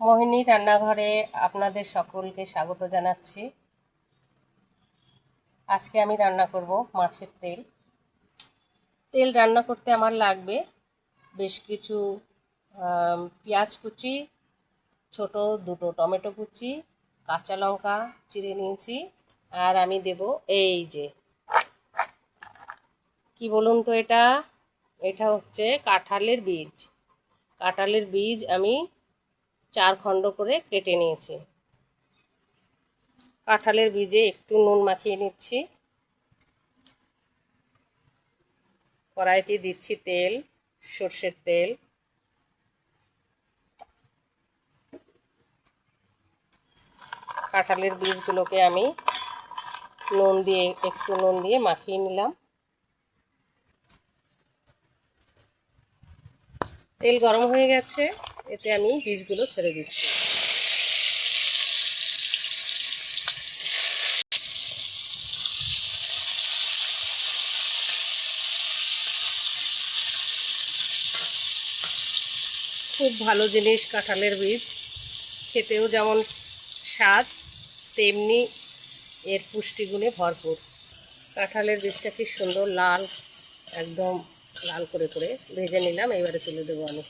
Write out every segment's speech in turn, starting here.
মোহিনী রান্নাঘরে আপনাদের সকলকে স্বাগত জানাচ্ছি। আজকে আমি রান্না করব মাছের তেল। তেল রান্না করতে আমার লাগবে বেশ কিছু পেঁয়াজ কুচি, ছোট দুটো টমেটো কুচি, কাঁচা লঙ্কা চিড়ে নিয়েছি, আর আমি দেব এই যে কি বলুন তো, এটা হচ্ছে কাঁঠালের বীজ। কাঁঠালের বীজ আমি 4 খণ্ড করে কেটে নিয়েছি। কাঁঠালের বীজে একটু নুন মাখিয়ে নিচ্ছি। কড়াইতে দিচ্ছি তেল, সর্ষের তেল। কাঁঠালের বীজগুলোকে আমি একটু নুন দিয়ে মাখিয়ে নিলাম। তেল গরম হয়ে গেছে, এতে আমি বীজগুলো ছেড়ে দিচ্ছি। খুব ভালো জিনিস কাঁঠালের বীজ, খেতেও যেমন স্বাদ তেমনি এর পুষ্টিগুণে ভরপুর। কাঁঠালের বীজটা কি সুন্দর লাল, একদম লাল করে করে ভেজে নিলাম। এবারে তুলে দেবো আমি।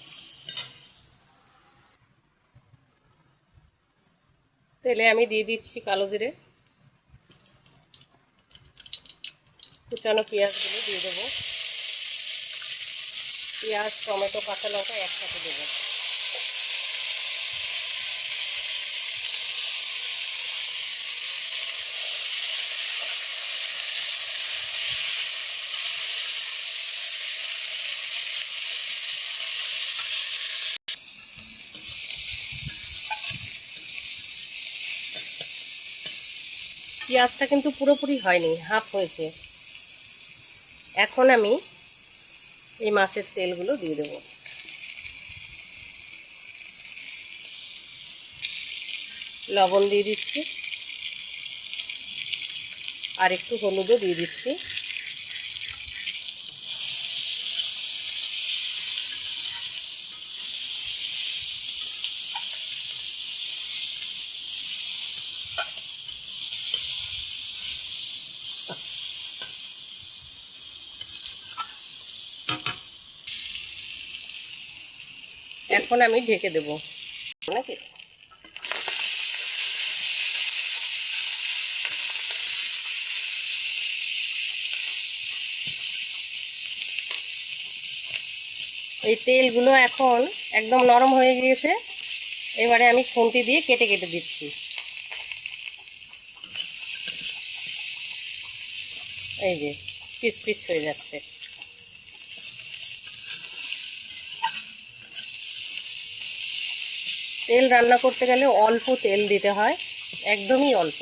তেলে আমি দিয়ে দিচ্ছি কালো জিরে, কুচানো পেঁয়াজগুলো দিয়ে দেবো। পেঁয়াজ, টমেটো, কাঁচা লঙ্কা একসাথে দেবো। পেঁয়াজটা কিন্তু পুরোপুরি হয়নি, হাফ হয়েছে। এখন আমি এই মাছের তেলগুলো দিয়ে দেবো। লবণ দিয়ে দিচ্ছি, আর একটু হলুদও দিয়ে দিচ্ছি। এখন আমি ঢেকে দেবো নাকি। এই তেলগুলো এখন একদম নরম হয়ে গিয়েছে। এবারে আমি খুন্তি দিয়ে কেটে কেটে দিচ্ছি। এই যে পিস পিস হয়ে যাচ্ছে। তেল রান্না করতে গেলে অল্প তেল দিতে হয়, একদমই অল্প,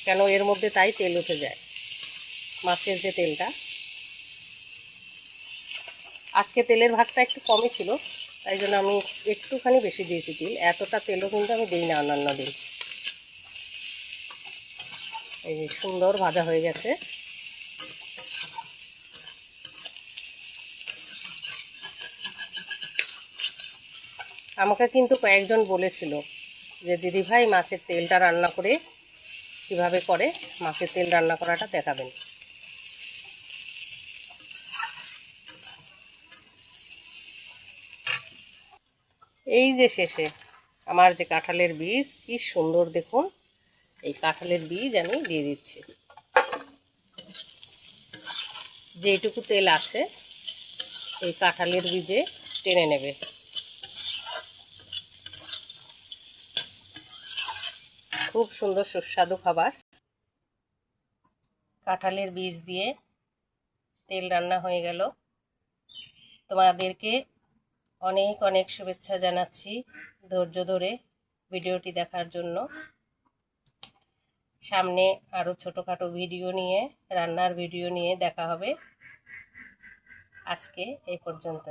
কেন এর মধ্যে তাই তেল উঠে যায়, মাছের যে তেলটা। আজকে তেলের ভাগটা একটু কমই ছিল, তাই জন্য আমি একটুখানি বেশি দিয়েছি তেল। এতটা তেলও কিন্তু আমি দিই না অন্যান্য দিন। এই যে সুন্দর ভাজা হয়ে গেছে। আমাকে কিন্তু কয়েকজন বলেছিল যে দিদি ভাই মাছের তেলটা রান্না করে কিভাবে করে, মাছের তেল রান্না করাটা দেখাবেন। এই যে শেষে আমার যে কাঁঠালের বীজ, কি সুন্দর দেখুন। এই কাঁঠালের বীজ আমি দিয়ে দিচ্ছি। যেটুকু তেল আছে এই কাঁঠালের বীজে টেনে নেবে। খুব সুন্দর সুস্বাদু খাবার। কাঁঠালের বীজ দিয়ে তেল রান্না হয়ে গেল। তোমাদেরকে অনেক অনেক শুভেচ্ছা জানাচ্ছি ধৈর্য ধরে ভিডিওটি দেখার জন্য। সামনে আরও ছোটোখাটো ভিডিও নিয়ে, রান্নার ভিডিও নিয়ে দেখা হবে। আজকে এই পর্যন্ত।